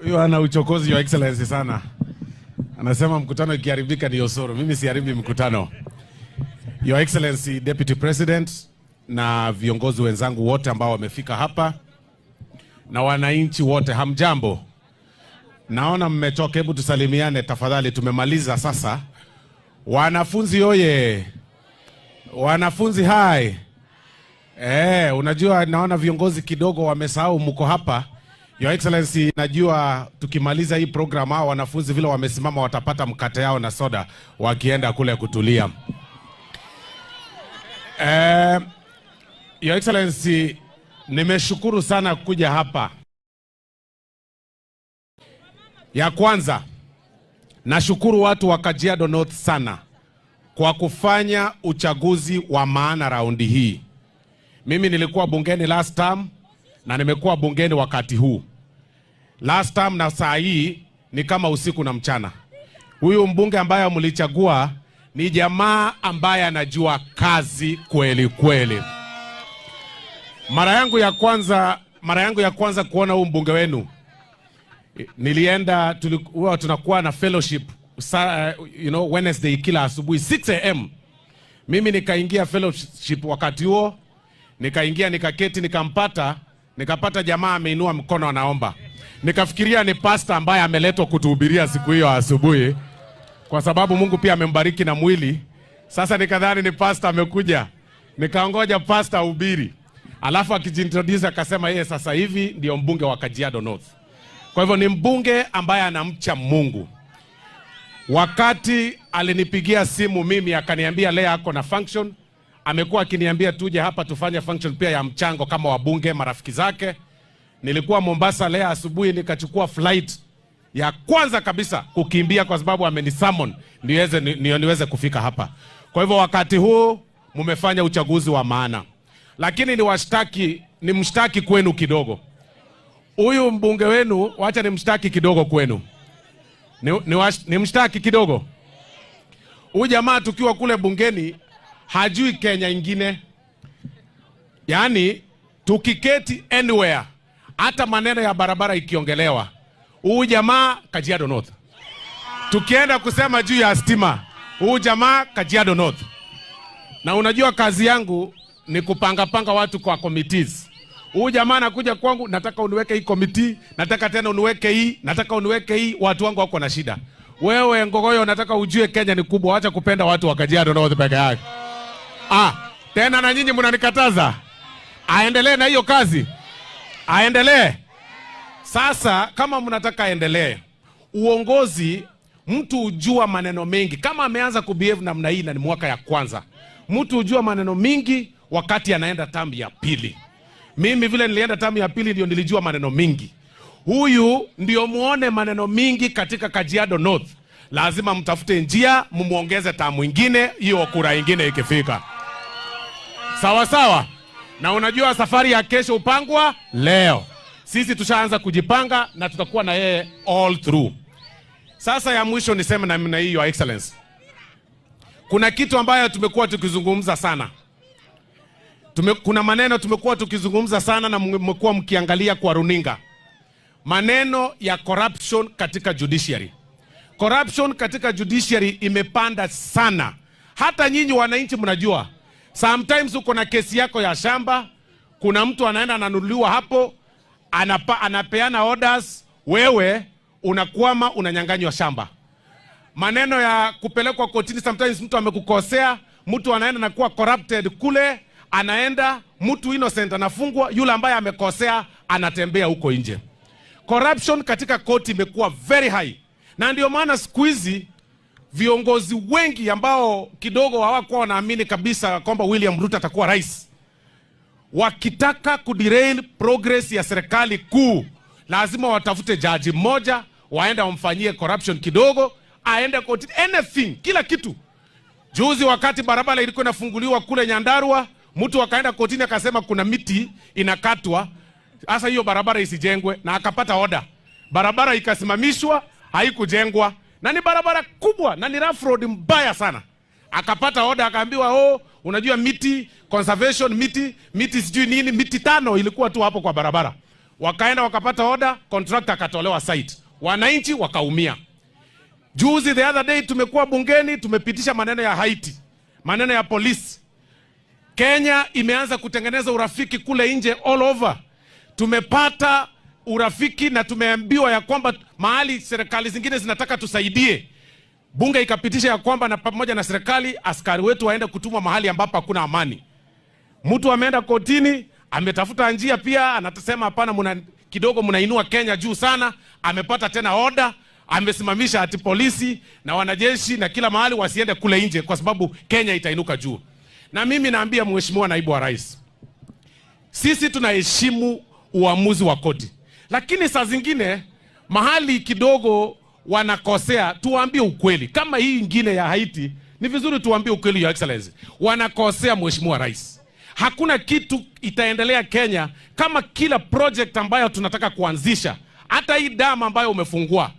Huyo ana uchokozi wa excellency sana. Anasema mkutano ikiharibika ni Osoro. Mimi siharibi mkutano. Your Excellency Deputy President na viongozi wenzangu wote ambao wamefika hapa na wananchi wote, hamjambo. Naona mmetoka, hebu tusalimiane tafadhali, tumemaliza sasa. Wanafunzi oye. Wanafunzi hai. Unajua naona viongozi kidogo wamesahau mko hapa. Your Excellency, najua tukimaliza hii program hao wanafunzi vile wamesimama watapata mkate yao na soda wakienda kule kutulia. Your Excellency, nimeshukuru sana kuja hapa. Ya kwanza, nashukuru watu wa Kajiado North sana kwa kufanya uchaguzi wa maana raundi hii. Mimi nilikuwa bungeni last term na nimekuwa bungeni wakati huu. Last term na saa hii ni kama usiku na mchana. Huyu mbunge ambaye mlichagua ni jamaa ambaye anajua kazi kweli kweli. Mara yangu ya kwanza kuona huyu mbunge wenu, nilienda, tunakuwa na fellowship Wednesday kila asubuhi 6 am. Mimi nikaingia fellowship wakati huo, nikaingia nikaketi, nikapata jamaa ameinua mkono anaomba. Nikafikiria ni pastor ambaye ameletwa kutuhubiria siku hiyo asubuhi, kwa sababu Mungu pia amembariki na mwili. Sasa nikadhani ni pastor amekuja. Nikaongoja pastor uhubiri. Alafu akijintroduce akasema yeye sasa hivi ndio mbunge wa Kajiado North. Kwa hivyo ni mbunge ambaye anamcha Mungu. Wakati alinipigia simu mimi akaniambia leo ako na function, amekuwa akiniambia tuje hapa tufanye function pia ya mchango kama wabunge marafiki zake. Nilikuwa Mombasa leo asubuhi, nikachukua flight ya kwanza kabisa kukimbia kwa sababu amenisummon niweze kufika hapa. Kwa hivyo wakati huu mumefanya uchaguzi wa maana. Lakini ni mshtaki kwenu kidogo. Huyu mbunge wenu, wacha ni mshtaki kidogo kwenu. Ni mshtaki kidogo. Huyu jamaa tukiwa kule bungeni hajui Kenya ingine. Yaani tukiketi anywhere, hata maneno ya barabara ikiongelewa, huyu jamaa Kajiado North. Tukienda kusema juu ya stima, huyu jamaa Kajiado North. Na unajua kazi yangu ni kupanga watu kwa committees. Huyu jamaa anakuja kwangu, nataka uniweke hii committee, nataka tena uniweke hii, nataka uniweke hii, watu wangu wako na shida. Wewe Ngogoyo, nataka ujue Kenya ni kubwa, acha kupenda watu wa Kajiado North peke yake. Tena na nyinyi mnanikataza. Aendelee na hiyo kazi. Aendelee. Sasa kama mnataka aendelee, uongozi mtu ujua maneno mengi. Kama ameanza kubehave namna hii na ni mwaka ya kwanza, mtu ujua maneno mingi wakati anaenda term ya pili. Mimi vile nilienda term ya pili ndio nilijua maneno mingi. Huyu ndio muone maneno mingi katika Kajiado North. Lazima mtafute njia mumuongeze term mwingine, hiyo kura nyingine ikifika. Sawa sawa. Na unajua safari ya kesho upangwa leo. Sisi tushaanza kujipanga na tutakuwa na yeye all through. Sasa ya mwisho niseme na hii Your Excellency. Kuna kitu ambayo tumekuwa tukizungumza sana. Kuna maneno tumekuwa tukizungumza sana na mmekuwa mkiangalia kwa runinga. Maneno ya corruption katika judiciary. Corruption katika judiciary imepanda sana. Hata nyinyi wananchi mnajua. Sometimes uko na kesi yako ya shamba, kuna mtu anaenda ananunuliwa hapo, anapeana orders, wewe unakwama, unanyang'anywa shamba. Maneno ya kupelekwa kotini, sometimes mtu amekukosea, mtu anaenda na kuwa corrupted kule, anaenda, mtu innocent anafungwa, yule ambaye amekosea anatembea huko nje. Corruption katika koti imekuwa very high. Na ndio maana siku hizi viongozi wengi ambao kidogo hawakuwa wanaamini kabisa kwamba William Ruto atakuwa rais, wakitaka kuderail progress ya serikali kuu, lazima watafute jaji mmoja, waenda wamfanyie corruption kidogo, aende kotini, anything, kila kitu. Juzi wakati barabara ilikuwa inafunguliwa kule Nyandarua, mtu akaenda kotini akasema kuna miti inakatwa, sasa hiyo barabara isijengwe, na akapata order. Barabara ikasimamishwa, haikujengwa. Na ni barabara kubwa na ni rough road mbaya sana. Akapata order, akaambiwa unajua miti conservation, miti sijui nini, miti 5 ilikuwa tu hapo kwa barabara. wakaenda wakapata order, contractor akatolewa site, wananchi wakaumia. Juzi the other day tumekuwa bungeni, tumepitisha maneno ya Haiti, maneno ya polisi. Kenya imeanza kutengeneza urafiki kule nje all over. Tumepata urafiki na tumeambiwa ya kwamba mahali serikali zingine zinataka tusaidie, bunge ikapitisha ya kwamba na pamoja na serikali askari wetu waende kutumwa mahali ambapo hakuna amani. Mtu ameenda kotini, ametafuta njia pia, anatasema hapana, kidogo mnainua Kenya juu sana, amepata tena order, amesimamisha ati polisi na wanajeshi na kila mahali wasiende kule nje kwa sababu Kenya itainuka juu. Na mimi naambia Mheshimiwa Naibu wa Rais, sisi tunaheshimu uamuzi wa koti, lakini saa zingine mahali kidogo wanakosea, tuambie ukweli. Kama hii ingine ya Haiti, ni vizuri tuambie ukweli, Your Excellency. Wanakosea Mheshimiwa Rais. Hakuna kitu itaendelea Kenya kama kila project ambayo tunataka kuanzisha, hata hii dam ambayo umefungua,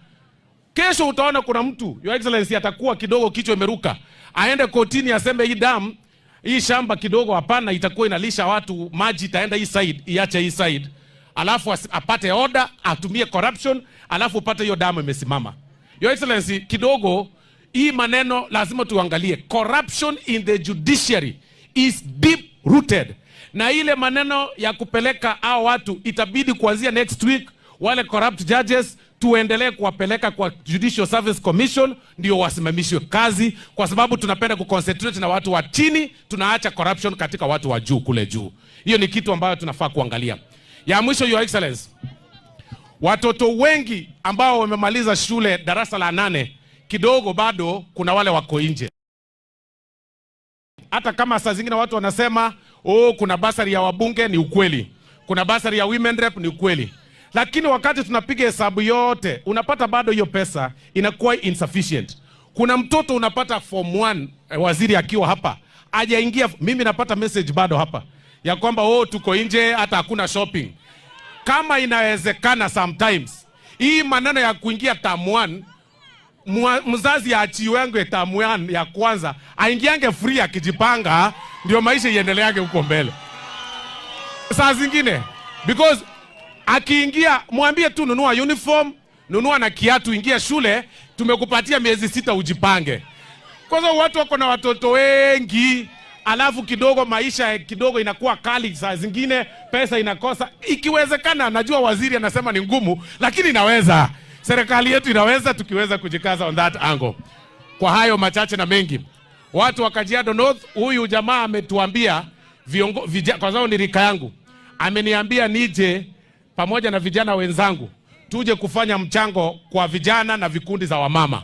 kesho utaona kuna mtu, Your Excellency, atakuwa kidogo kichwa imeruka, aende kotini aseme hii dam, hii shamba kidogo hapana, itakuwa inalisha watu, maji itaenda hii side, iache hii side, alafu apate order, atumie corruption, alafu upate hiyo damu imesimama. Your Excellency, kidogo hii maneno lazima tuangalie. Corruption in the judiciary is deep rooted. Na ile maneno ya kupeleka hao watu itabidi kuanzia next week, wale corrupt judges tuendelee kuwapeleka kwa Judicial Service Commission ndio wasimamishwe kazi, kwa sababu tunapenda kuconcentrate na watu wa chini, tunaacha corruption katika watu wa juu kule juu. Hiyo ni kitu ambayo tunafaa kuangalia. Ya mwisho, Your Excellency, watoto wengi ambao wamemaliza shule darasa la 8 kidogo bado kuna wale wako nje. Hata kama saa zingine watu wanasema kuna basari ya wabunge, ni ukweli. Kuna basari ya women rep, ni ukweli. Lakini wakati tunapiga hesabu yote, unapata bado hiyo pesa inakuwa insufficient. Kuna mtoto unapata form 1 waziri akiwa hapa, hajaingia, mimi napata message bado hapa ya kwamba tuko nje, hata hakuna shopping. Kama inawezekana sometimes hii maneno ya kuingia term 1, mzazi aachiwe term 1 ya kwanza, aingiange free akijipanga, ndio maisha iendeleage huko mbele. Saa zingine because akiingia, mwambie tu nunua uniform, nunua na kiatu, ingia shule, tumekupatia miezi 6 ujipange. Kwa sababu watu wako na watoto wengi, alafu kidogo maisha kidogo inakuwa kali, saa zingine pesa inakosa. Ikiwezekana, najua waziri anasema ni ngumu, lakini inaweza. Serikali yetu inaweza, tukiweza kujikaza on that angle. Kwa hayo machache na mengi, watu wa Kajiado North, huyu jamaa ametuambia kwa sababu ni rika yangu, ameniambia nije pamoja na vijana wenzangu tuje kufanya mchango kwa vijana na vikundi za wamama.